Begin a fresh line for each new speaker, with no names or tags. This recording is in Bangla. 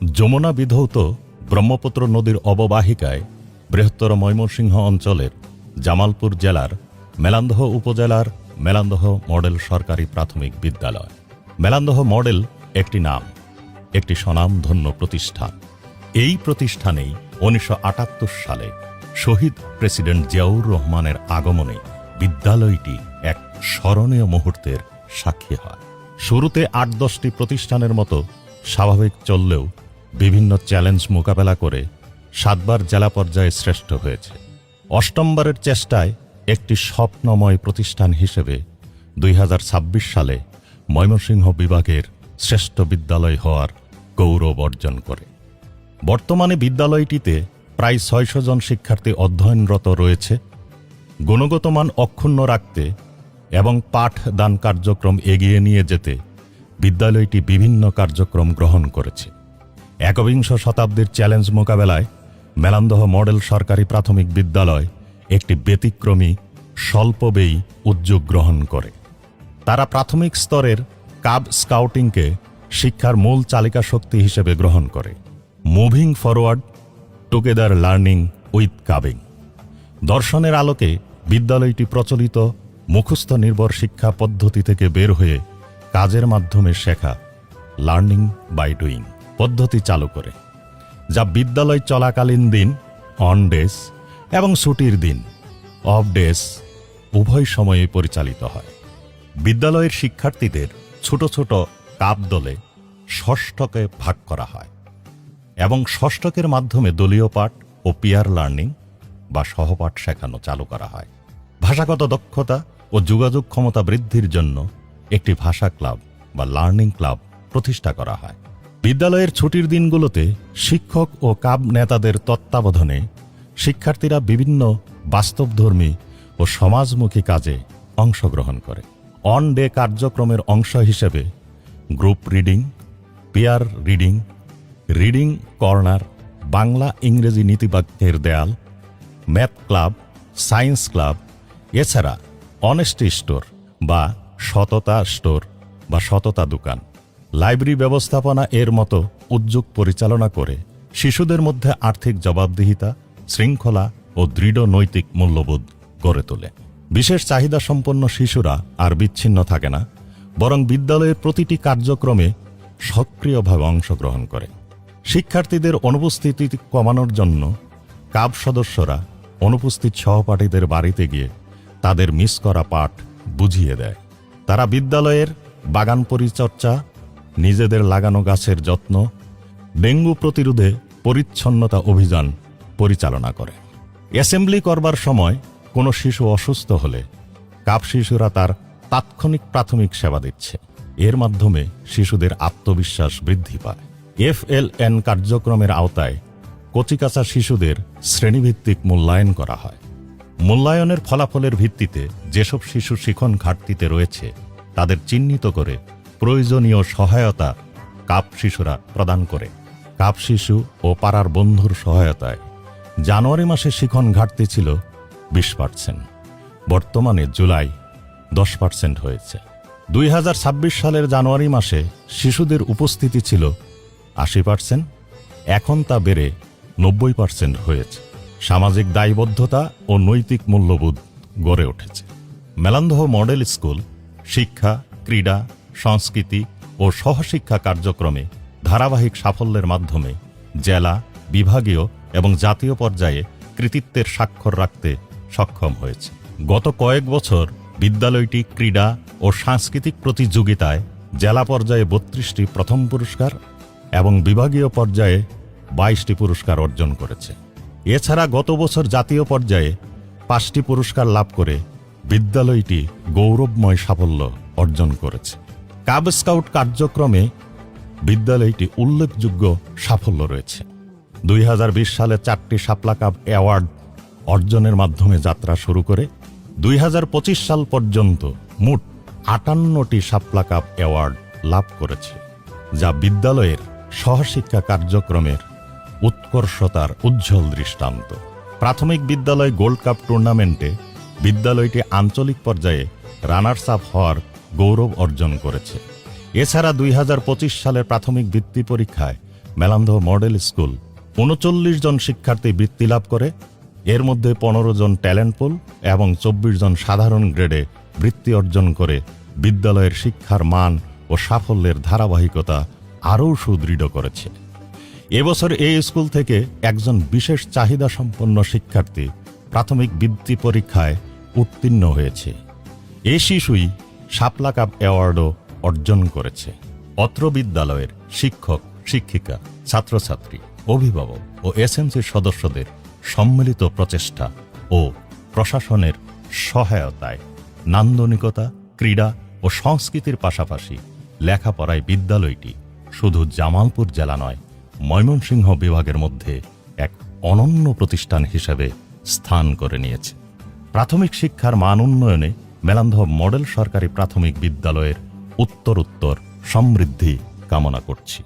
যমুনা বিধৌত ব্রহ্মপুত্র নদীর অববাহিকায় বৃহত্তর ময়মনসিংহ অঞ্চলের জামালপুর জেলার মেলান্দহ উপজেলার মেলান্দহ মডেল সরকারি প্রাথমিক বিদ্যালয়। মেলান্দহ মডেল একটি নাম, একটি স্বনামধন্য প্রতিষ্ঠান। এই প্রতিষ্ঠানেই 1978 সালে শহীদ প্রেসিডেন্ট জিয়াউর রহমানের আগমনে বিদ্যালয়টি এক স্মরণীয় মুহূর্তের সাক্ষী হয়। শুরুতে 8-10টি প্রতিষ্ঠানের মতো স্বাভাবিক চললেও বিভিন্ন চ্যালেঞ্জ মোকাবেলা করে 7 বার জেলা পর্যায়ে শ্রেষ্ঠ হয়েছে। 8মবারের চেষ্টায় একটি স্বপ্নময় প্রতিষ্ঠান হিসেবে 2026 সালে ময়মনসিংহ বিভাগের শ্রেষ্ঠ বিদ্যালয় হওয়ার গৌরব অর্জন করে। বর্তমানে বিদ্যালয়টিতে প্রায় 600 জন শিক্ষার্থী অধ্যয়নরত রয়েছে। গুণগত মান অক্ষুণ্ণ রাখতে এবং পাঠদান কার্যক্রম এগিয়ে নিয়ে যেতে বিদ্যালয়টি বিভিন্ন কার্যক্রম গ্রহণ করেছে। একবিংশ শতাব্দীর চ্যালেঞ্জ মোকাবেলায় মেলান্দহ মডেল সরকারি প্রাথমিক বিদ্যালয় একটি ব্যতিক্রমী স্বল্পব্যয়ী উদ্যোগ গ্রহণ করে। তারা প্রাথমিক স্তরের কাব স্কাউটিংকে শিক্ষার মূল চালিকা শক্তি হিসেবে গ্রহণ করে। Moving forward together learning with কাবিং দর্শনের আলোকে বিদ্যালয়টি প্রচলিত মুখস্থ নির্ভর শিক্ষা পদ্ধতি থেকে বের হয়ে কাজের মাধ্যমে শেখা লার্নিং বাই ডুইং পদ্ধতি চালু করে, যা বিদ্যালয় চলাকালীন দিন অন ডেজ এবং ছুটির দিন অফ ডেজ উভয় সময়ে পরিচালিত হয়। বিদ্যালয়ের শিক্ষার্থীদের ছোট ছোট কাব দলে ষষ্ঠকে ভাগ করা হয় এবং ষষ্ঠকের মাধ্যমে দলীয় পাঠ ও পিয়ার লার্নিং বা সহপাঠ শেখানো চালু করা হয়। ভাষাগত দক্ষতা ও যোগাযোগ ক্ষমতা বৃদ্ধির জন্য একটি ভাষা ক্লাব বা লার্নিং ক্লাব প্রতিষ্ঠা করা হয়। বিদ্যালয়ের ছুটির দিনগুলোতে শিক্ষক ও কাব নেতাদের তত্ত্বাবধানে শিক্ষার্থীরা বিভিন্ন বাস্তবধর্মী ও সমাজমুখী কাজে অংশগ্রহণ করে। অন ডে কার্যক্রমের অংশ হিসেবে group reading, peer reading, reading corner, Bangla ইংরেজি নীতিবাক্যের দেয়াল, ম্যাথ ক্লাব, সায়েন্স ক্লাব, এছাড়া অনেস্টি স্টোর বা সততা স্টোর বা সততা দোকান, লাইব্রেরি ব্যবস্থাপনা এর মতো উদ্যোগ পরিচালনা করে শিশুদের মধ্যে আর্থিক জবাবদিহিতা, শৃঙ্খলা ও দৃঢ় নৈতিক মূল্যবোধ গড়ে তোলে। বিশেষ চাহিদা সম্পন্ন শিশুরা আর বিচ্ছিন্ন থাকে না, বরং বিদ্যালয়ের প্রতিটি কার্যক্রমে সক্রিয়ভাবে অংশগ্রহণ করে। শিক্ষার্থীদের অনুপস্থিতি কমানোর জন্য কাব সদস্যরা অনুপস্থিত সহপাঠীদের বাড়িতে গিয়ে তাদের মিস করা পাঠ বুঝিয়ে দেয়। তারা বিদ্যালয়ের বাগান পরিচর্যা, নিজেদের লাগানো গাছের যত্ন, ডেঙ্গু প্রতিরোধে পরিচ্ছন্নতা অভিযান পরিচালনা করে। অ্যাসেম্বলি করবার সময় কোনো শিশু অসুস্থ হলে কাব শিশুরা তার তাৎক্ষণিক প্রাথমিক সেবা দিচ্ছে। এর মাধ্যমে শিশুদের আত্মবিশ্বাস বৃদ্ধি পায়। FLN কার্যক্রমের আওতায় কচিকাঁচা শিশুদের শ্রেণীভিত্তিক মূল্যায়ন করা হয়। মূল্যায়নের ফলাফলের ভিত্তিতে যেসব শিশু শিখন ঘাটতিতে রয়েছে তাদের চিহ্নিত করে প্রয়োজনীয় সহায়তা কাব শিশুরা প্রদান করে। কাব শিশু ও পাড়ার বন্ধুর সহায়তায় জানুয়ারি মাসে শিখন ঘাটতি ছিল 20%, বর্তমানে জুলাই 10% হয়েছে। 2026 সালের জানুয়ারি মাসে শিশুদের উপস্থিতি ছিল 80%, এখন তা বেড়ে 90% হয়েছে। সামাজিক দায়বদ্ধতা ও নৈতিক মূল্যবোধ গড়ে উঠেছে। মেলান্দহ মডেল স্কুল শিক্ষা, ক্রীড়া, সংস্কৃতি ও সহশিক্ষা কার্যক্রমে ধারাবাহিক সাফল্যের মাধ্যমে জেলা, বিভাগীয় এবং জাতীয় পর্যায়ে কৃতিত্বের স্বাক্ষর রাখতে সক্ষম হয়েছে। গত কয়েক বছর বিদ্যালয়টি ক্রীড়া ও সাংস্কৃতিক প্রতিযোগিতায় জেলা পর্যায়ে 32টি প্রথম পুরস্কার এবং বিভাগীয় পর্যায়ে 22টি পুরস্কার অর্জন করেছে। এছাড়া গত বছর জাতীয় পর্যায়ে 5টি পুরস্কার লাভ করে বিদ্যালয়টি গৌরবময় সাফল্য অর্জন করেছে। কাব স্কাউট কার্যক্রমে বিদ্যালয়টি উল্লেখযোগ্য সাফল্য রয়েছে। 2020 সালে 4টি শাপলা কাব অ্যাওয়ার্ড অর্জনের মাধ্যমে যাত্রা শুরু করে 2025 সাল পর্যন্ত মোট 58টি শাপলা কাব অ্যাওয়ার্ড লাভ করেছে, যা বিদ্যালয়ের সহশিক্ষা কার্যক্রমের উৎকর্ষতার উজ্জ্বল দৃষ্টান্ত। প্রাথমিক বিদ্যালয় গোল্ড কাপ টুর্নামেন্টে বিদ্যালয়টি আঞ্চলিক পর্যায়ে রানার্স আপ হওয়ার গৌরব অর্জন করেছে। এছাড়া 2025 সালের প্রাথমিক বৃত্তি পরীক্ষায় মেলান্দহ মডেল স্কুল ৩৯ জন শিক্ষার্থী বৃত্তি লাভ করে। এর মধ্যে ১৫ জন ট্যালেন্ট পুল এবং ২৪ জন সাধারণ গ্রেডে বৃত্তি অর্জন করে বিদ্যালয়ের শিক্ষার মান ও সাফল্যের ধারাবাহিকতা আরও সুদৃঢ় করেছে। এবছর এই স্কুল থেকে একজন বিশেষ চাহিদা সম্পন্ন শিক্ষার্থী প্রাথমিক বৃত্তি পরীক্ষায় উত্তীর্ণ হয়েছে। এই শিশুই শাপলা কাপ অ্যাওয়ার্ডও অর্জন করেছে। অত্র বিদ্যালয়ের শিক্ষক, শিক্ষিকা, ছাত্রছাত্রী, অভিভাবক ও এসএমসির সদস্যদের সম্মিলিত প্রচেষ্টা ও প্রশাসনের সহায়তায় নান্দনিকতা, ক্রীড়া ও সংস্কৃতির পাশাপাশি লেখাপড়ায় বিদ্যালয়টি শুধু জামালপুর জেলা নয়, ময়মনসিংহ বিভাগের মধ্যে এক অনন্য প্রতিষ্ঠান হিসেবে স্থান করে নিয়েছে। প্রাথমিক শিক্ষার মান উন্নয়নে মেলান্দহ মডেল সরকারি প্রাথমিক বিদ্যালয়ের উত্তরোত্তর সমৃদ্ধি কামনা করছি।